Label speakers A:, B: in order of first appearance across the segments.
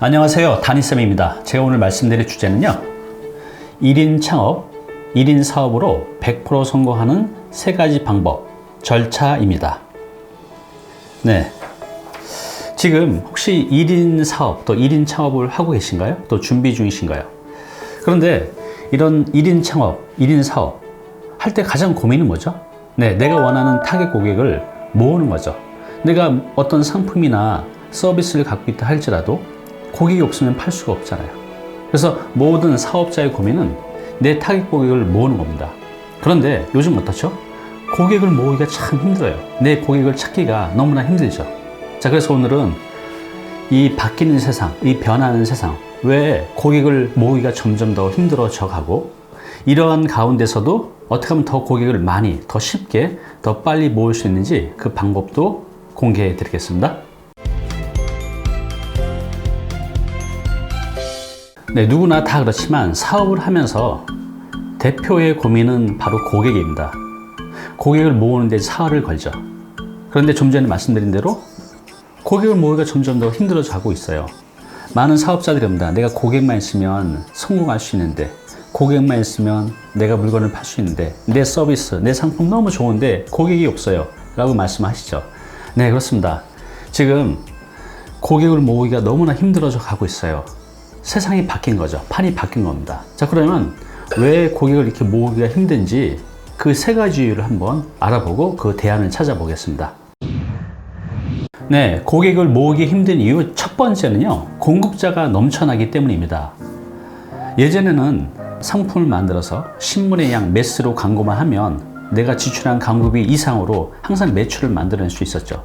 A: 안녕하세요. 다니쌤입니다. 제가 오늘 말씀드릴 주제는요. 1인 창업, 1인 사업으로 100% 성공하는 3가지 방법, 절차입니다. 네. 지금 혹시 1인 사업, 또 1인 창업을 하고 계신가요? 또 준비 중이신가요? 그런데 이런 1인 창업, 1인 사업 할 때 가장 고민은 뭐죠? 네, 내가 원하는 타겟 고객을 모으는 거죠. 내가 어떤 상품이나 서비스를 갖고 있다 할지라도 고객이 없으면 팔 수가 없잖아요. 그래서 모든 사업자의 고민은 내 타겟 고객을 모으는 겁니다. 그런데 요즘 어떻죠? 고객을 모으기가 참 힘들어요. 내 고객을 찾기가 너무나 힘들죠. 자, 그래서 오늘은 이 바뀌는 세상, 이 변하는 세상, 왜 고객을 모으기가 점점 더 힘들어져 가고, 이러한 가운데서도 어떻게 하면 더 고객을 많이, 더 쉽게, 더 빨리 모을 수 있는지 그 방법도 공개해 드리겠습니다. 네, 누구나 다 그렇지만 사업을 하면서 대표의 고민은 바로 고객입니다. 고객을 모으는 데 사활을 걸죠. 그런데 좀 전에 말씀드린 대로 고객을 모으기가 점점 더 힘들어져 가고 있어요. 많은 사업자들이 합니다. 내가 고객만 있으면 성공할 수 있는데, 고객만 있으면 내가 물건을 팔 수 있는데, 내 서비스, 내 상품 너무 좋은데 고객이 없어요 라고 말씀하시죠. 네, 그렇습니다. 지금 고객을 모으기가 너무나 힘들어져 가고 있어요. 세상이 바뀐 거죠. 판이 바뀐 겁니다. 자, 그러면 왜 고객을 이렇게 모으기가 힘든지 그 3가지 이유를 한번 알아보고 그 대안을 찾아보겠습니다. 네, 고객을 모으기 힘든 이유 첫 번째는요, 공급자가 넘쳐나기 때문입니다. 예전에는 상품을 만들어서 신문의 양 매스로 광고만 하면 내가 지출한 광고비 이상으로 항상 매출을 만들어낼 수 있었죠.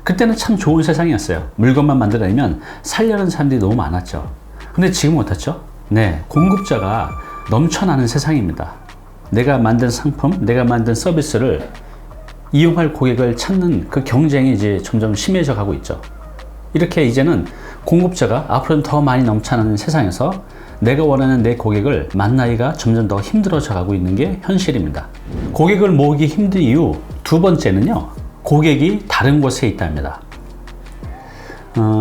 A: 그때는 참 좋은 세상이었어요. 물건만 만들어내면 살려는 사람들이 너무 많았죠. 근데 지금은 어떻죠? 네, 공급자가 넘쳐나는 세상입니다. 내가 만든 상품, 내가 만든 서비스를 이용할 고객을 찾는 그 경쟁이 이제 점점 심해져 가고 있죠. 이렇게 이제는 공급자가 앞으로는 더 많이 넘쳐나는 세상에서 내가 원하는 내 고객을 만나기가 점점 더 힘들어져 가고 있는 게 현실입니다. 고객을 모으기 힘든 이유 두 번째는요, 고객이 다른 곳에 있답니다.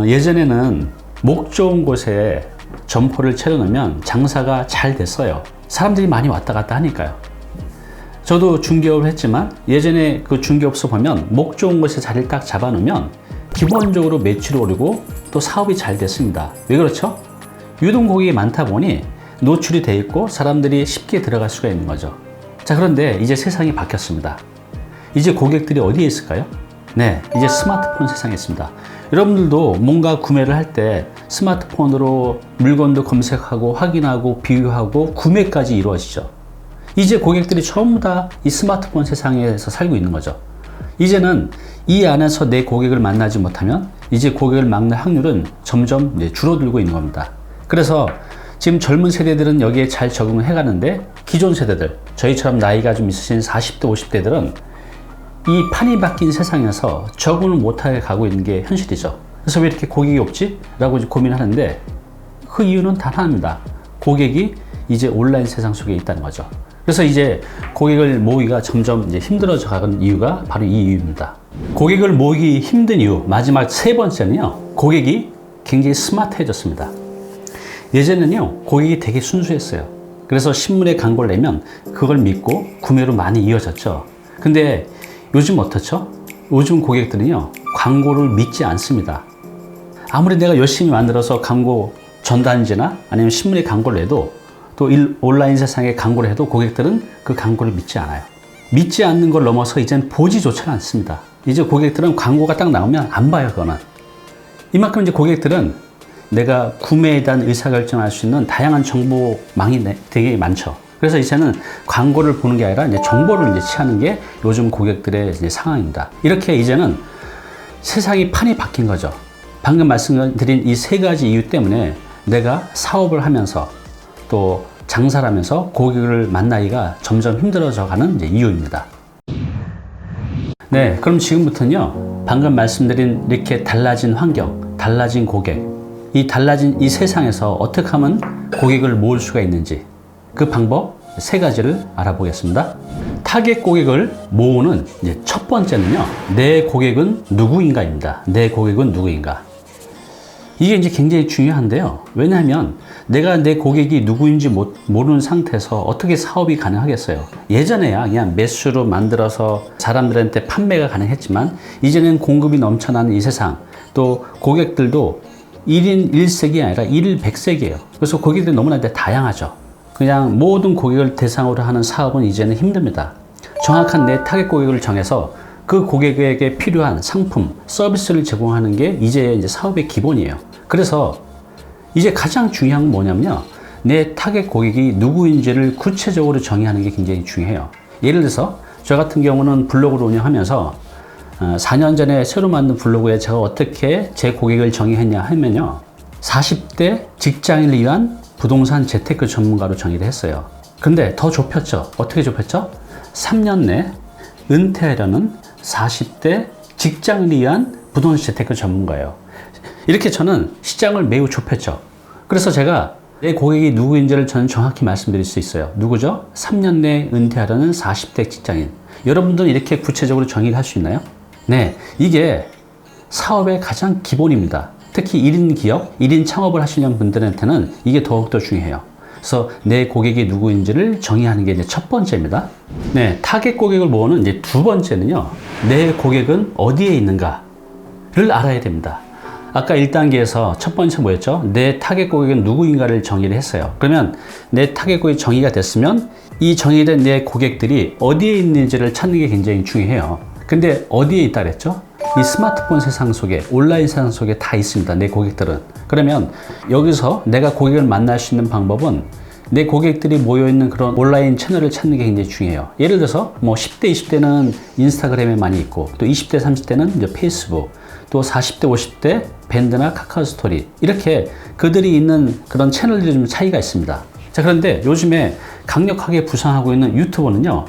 A: 예전에는 목 좋은 곳에 점포를 차려놓으면 장사가 잘 됐어요. 사람들이 많이 왔다 갔다 하니까요. 저도 중개업을 했지만 예전에 그 중개업소 보면 목 좋은 곳에 자리를 딱 잡아놓으면 기본적으로 매출이 오르고 또 사업이 잘 됐습니다. 왜 그렇죠? 유동 고객이 많다 보니 노출이 돼 있고 사람들이 쉽게 들어갈 수가 있는 거죠. 자, 그런데 이제 세상이 바뀌었습니다. 이제 고객들이 어디에 있을까요? 네, 이제 스마트폰 세상에 있습니다. 여러분들도 뭔가 구매를 할 때 스마트폰으로 물건도 검색하고 확인하고 비교하고 구매까지 이루어지죠. 이제 고객들이 전부 다 이 스마트폰 세상에서 살고 있는 거죠. 이제는 이 안에서 내 고객을 만나지 못하면 이제 고객을 만날 확률은 점점 줄어들고 있는 겁니다. 그래서 지금 젊은 세대들은 여기에 잘 적응을 해가는데, 기존 세대들, 저희처럼 나이가 좀 있으신 40대, 50대들은 이 판이 바뀐 세상에서 적응을 못하게 가고 있는 게 현실이죠. 그래서 왜 이렇게 고객이 없지? 라고 고민하는데 그 이유는 단 하나입니다. 고객이 이제 온라인 세상 속에 있다는 거죠. 그래서 이제 고객을 모으기가 점점 이제 힘들어져 가는 이유가 바로 이 이유입니다. 고객을 모으기 힘든 이유 마지막 3번째는요, 고객이 굉장히 스마트해졌습니다. 예전에는요, 고객이 되게 순수했어요. 그래서 신문에 광고를 내면 그걸 믿고 구매로 많이 이어졌죠. 근데 요즘 어떻죠? 요즘 고객들은요, 광고를 믿지 않습니다. 아무리 내가 열심히 만들어서 광고 전단지나 아니면 신문에 광고를 해도, 또 온라인 세상에 광고를 해도 고객들은 그 광고를 믿지 않아요. 믿지 않는 걸 넘어서 이젠 보지조차 않습니다. 이제 고객들은 광고가 딱 나오면 안 봐요, 그거는. 이만큼 이제 고객들은 내가 구매에 대한 의사결정을 할 수 있는 다양한 정보망이 되게 많죠. 그래서 이제는 광고를 보는 게 아니라 이제 정보를 이제 취하는 게 요즘 고객들의 이제 상황입니다. 이렇게 이제는 세상이 판이 바뀐 거죠. 방금 말씀드린 이 3가지 이유 때문에 내가 사업을 하면서 또 장사를 하면서 고객을 만나기가 점점 힘들어져 가는 이제 이유입니다. 네, 그럼 지금부터는요, 방금 말씀드린 이렇게 달라진 환경, 달라진 고객, 이 달라진 이 세상에서 어떻게 하면 고객을 모을 수가 있는지 그 방법 3가지를 알아보겠습니다. 타겟 고객을 모으는 이제 첫 번째는요, 내 고객은 누구인가입니다. 내 고객은 누구인가. 이게 이제 굉장히 중요한데요. 왜냐하면 내가 내 고객이 누구인지 모르는 상태에서 어떻게 사업이 가능하겠어요? 예전에야 그냥 매수로 만들어서 사람들한테 판매가 가능했지만 이제는 공급이 넘쳐나는 이 세상, 또 고객들도 1인 1색이 아니라 1일 100색이에요. 그래서 고객들이 너무나 다양하죠. 그냥 모든 고객을 대상으로 하는 사업은 이제는 힘듭니다. 정확한 내 타겟 고객을 정해서 그 고객에게 필요한 상품, 서비스를 제공하는 게 이제 사업의 기본이에요. 그래서 이제 가장 중요한 건 뭐냐면요. 내 타겟 고객이 누구인지를 구체적으로 정의하는 게 굉장히 중요해요. 예를 들어서 저 같은 경우는 블로그를 운영하면서 4년 전에 새로 만든 블로그에 제가 어떻게 제 고객을 정의했냐 하면요. 40대 직장인을 위한 부동산 재테크 전문가로 정의를 했어요. 근데 더 좁혔죠. 어떻게 좁혔죠? 3년 내 은퇴하려는 40대 직장인을 위한 부동산 재테크 전문가예요. 이렇게 저는 시장을 매우 좁혔죠. 그래서 제가 내 고객이 누구인지를 저는 정확히 말씀드릴 수 있어요. 누구죠? 3년 내에 은퇴하려는 40대 직장인. 여러분들은 이렇게 구체적으로 정의를 할 수 있나요? 네, 이게 사업의 가장 기본입니다. 특히 1인 기업, 1인 창업을 하시는 분들한테는 이게 더욱더 중요해요. 그래서 내 고객이 누구인지를 정의하는 게 이제 첫 번째입니다. 네, 타겟 고객을 모으는 이제 두 번째는요. 내 고객은 어디에 있는가를 알아야 됩니다. 아까 1단계에서 첫 번째 뭐였죠? 내 타겟 고객은 누구인가를 정의를 했어요. 그러면 내 타겟 고객이 정의가 됐으면 이 정의된 내 고객들이 어디에 있는지를 찾는 게 굉장히 중요해요. 근데 어디에 있다 그랬죠? 이 스마트폰 세상 속에, 온라인 세상 속에 다 있습니다. 내 고객들은. 그러면 여기서 내가 고객을 만날 수 있는 방법은 내 고객들이 모여있는 그런 온라인 채널을 찾는 게 굉장히 중요해요. 예를 들어서 뭐 10대, 20대는 인스타그램에 많이 있고, 또 20대, 30대는 이제 페이스북, 또 40대, 50대 밴드나 카카오 스토리, 이렇게 그들이 있는 그런 채널들이 좀 차이가 있습니다. 자, 그런데 요즘에 강력하게 부상하고 있는 유튜버는요,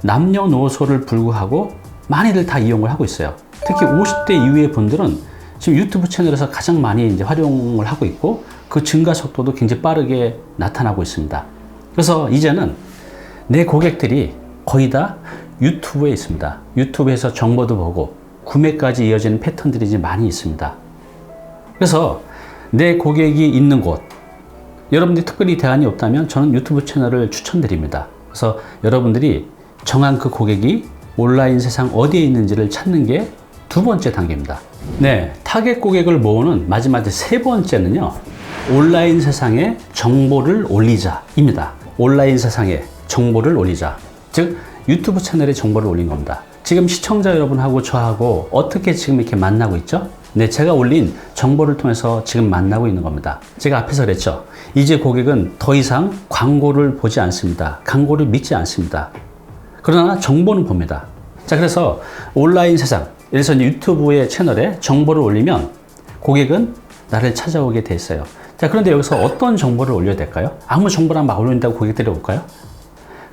A: 남녀노소를 불구하고 많이들 다 이용을 하고 있어요. 특히 50대 이후의 분들은 지금 유튜브 채널에서 가장 많이 이제 활용을 하고 있고, 그 증가 속도도 굉장히 빠르게 나타나고 있습니다. 그래서 이제는 내 고객들이 거의 다 유튜브에 있습니다. 유튜브에서 정보도 보고 구매까지 이어지는 패턴들이 이제 많이 있습니다. 그래서 내 고객이 있는 곳, 여러분들이 특별히 대안이 없다면 저는 유튜브 채널을 추천드립니다. 그래서 여러분들이 정한 그 고객이 온라인 세상 어디에 있는지를 찾는 게 두 번째 단계입니다. 네, 타겟 고객을 모으는 마지막 세 번째는요, 온라인 세상에 정보를 올리자입니다. 온라인 세상에 정보를 올리자. 즉, 유튜브 채널에 정보를 올린 겁니다. 지금 시청자 여러분하고 저하고 어떻게 지금 이렇게 만나고 있죠? 네, 제가 올린 정보를 통해서 지금 만나고 있는 겁니다. 제가 앞에서 그랬죠. 이제 고객은 더 이상 광고를 보지 않습니다. 광고를 믿지 않습니다. 그러나 정보는 봅니다. 자, 그래서 온라인 세상, 예를 들어서 유튜브의 채널에 정보를 올리면 고객은 나를 찾아오게 돼 있어요. 자, 그런데 여기서 어떤 정보를 올려야 될까요? 아무 정보나 막 올린다고 고객들이 올까요?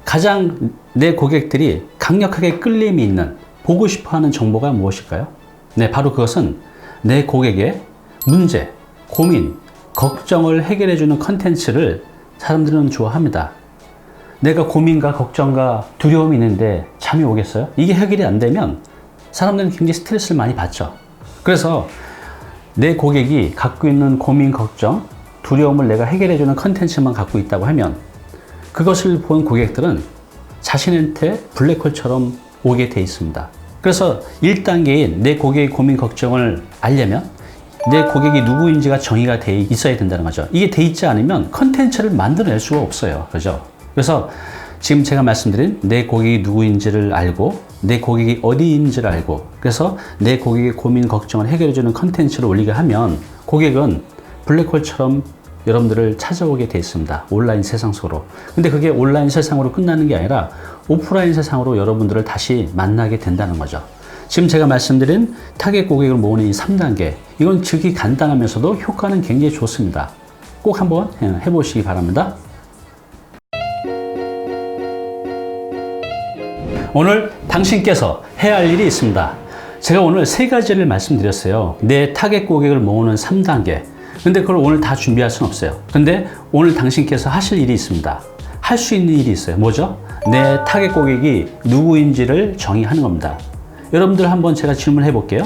A: 가장 내 고객들이 강력하게 끌림이 있는, 보고 싶어 하는 정보가 무엇일까요? 네, 바로 그것은 내 고객의 문제, 고민, 걱정을 해결해주는 컨텐츠를 사람들은 좋아합니다. 내가 고민과 걱정과 두려움이 있는데 잠이 오겠어요? 이게 해결이 안 되면 사람들은 굉장히 스트레스를 많이 받죠. 그래서 내 고객이 갖고 있는 고민, 걱정, 두려움을 내가 해결해주는 컨텐츠만 갖고 있다고 하면 그것을 본 고객들은 자신한테 블랙홀처럼 오게 돼 있습니다. 그래서 1단계인 내 고객의 고민, 걱정을 알려면 내 고객이 누구인지가 정의가 돼 있어야 된다는 거죠. 이게 돼 있지 않으면 컨텐츠를 만들어낼 수가 없어요. 그죠? 그래서 지금 제가 말씀드린 내 고객이 누구인지를 알고, 내 고객이 어디인지를 알고, 그래서 내 고객의 고민, 걱정을 해결해주는 컨텐츠를 올리게 하면 고객은 블랙홀처럼 여러분들을 찾아오게 돼 있습니다. 온라인 세상 속으로. 근데 그게 온라인 세상으로 끝나는 게 아니라 오프라인 세상으로 여러분들을 다시 만나게 된다는 거죠. 지금 제가 말씀드린 타겟 고객을 모으는 이 3단계, 이건 즉이 간단하면서도 효과는 굉장히 좋습니다. 꼭 한번 해보시기 바랍니다. 오늘 당신께서 해야 할 일이 있습니다. 제가 오늘 3가지를 말씀드렸어요. 내 타겟 고객을 모으는 3단계. 근데 그걸 오늘 다 준비할 수는 없어요. 근데 오늘 당신께서 하실 일이 있습니다. 할 수 있는 일이 있어요. 뭐죠? 내 타겟 고객이 누구인지를 정의하는 겁니다. 여러분들 한번 제가 질문해 볼게요.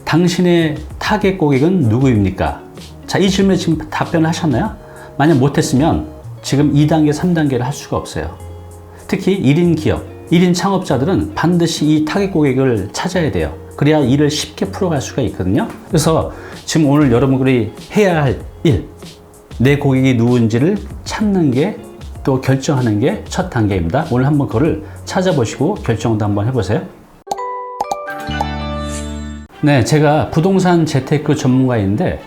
A: 당신의 타겟 타겟 고객은 누구입니까? 자, 이 질문에 지금 답변을 하셨나요? 만약 못했으면 지금 2단계, 3단계를 할 수가 없어요. 특히 1인 기업, 1인 창업자들은 반드시 이 타겟 고객을 찾아야 돼요. 그래야 일을 쉽게 풀어갈 수가 있거든요. 그래서 지금 오늘 여러분들이 해야 할 일, 내 고객이 누군지를 찾는 게 또 결정하는 게 첫 단계입니다. 오늘 한번 그거를 찾아보시고 결정도 한번 해보세요. 네, 제가 부동산 재테크 전문가인데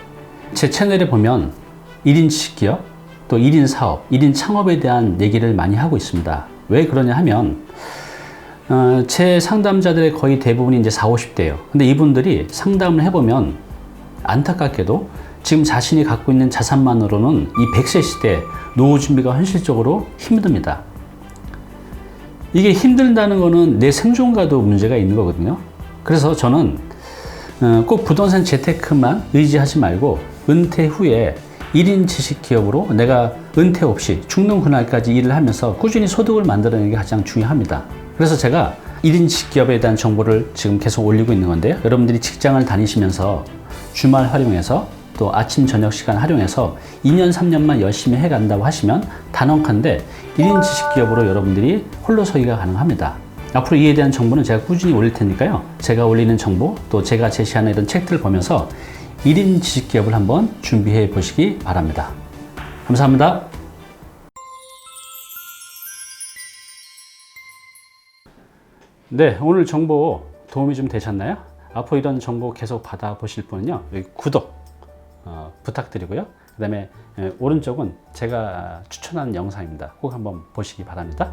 A: 제 채널에 보면 1인 지식기업, 또 1인 사업, 1인 창업에 대한 얘기를 많이 하고 있습니다. 왜 그러냐 하면 제 상담자들의 거의 대부분이 이제 40, 50대예요. 근데 이분들이 상담을 해보면 안타깝게도 지금 자신이 갖고 있는 자산만으로는 이 100세 시대 노후 준비가 현실적으로 힘듭니다. 이게 힘들다는 거는 내 생존과도 문제가 있는 거거든요. 그래서 저는 꼭 부동산 재테크만 의지하지 말고 은퇴 후에 1인 지식 기업으로 내가 은퇴 없이 죽는 그날까지 일을 하면서 꾸준히 소득을 만들어내는 게 가장 중요합니다. 그래서 제가 1인 지식 기업에 대한 정보를 지금 계속 올리고 있는 건데요. 여러분들이 직장을 다니시면서 주말 활용해서 또 아침 저녁 시간 활용해서 2년 3년만 열심히 해간다고 하시면 단언컨대 1인 지식 기업으로 여러분들이 홀로 서기가 가능합니다. 앞으로 이에 대한 정보는 제가 꾸준히 올릴 테니까요. 제가 올리는 정보 또 제가 제시하는 이런 책들을 보면서 1인 지식 기업을 한번 준비해 보시기 바랍니다. 감사합니다. 네, 오늘 정보 도움이 좀 되셨나요? 앞으로 이런 정보 계속 받아보실 분은요, 여기 구독 부탁드리고요. 그 다음에 오른쪽은 제가 추천하는 영상입니다. 꼭 한번 보시기 바랍니다.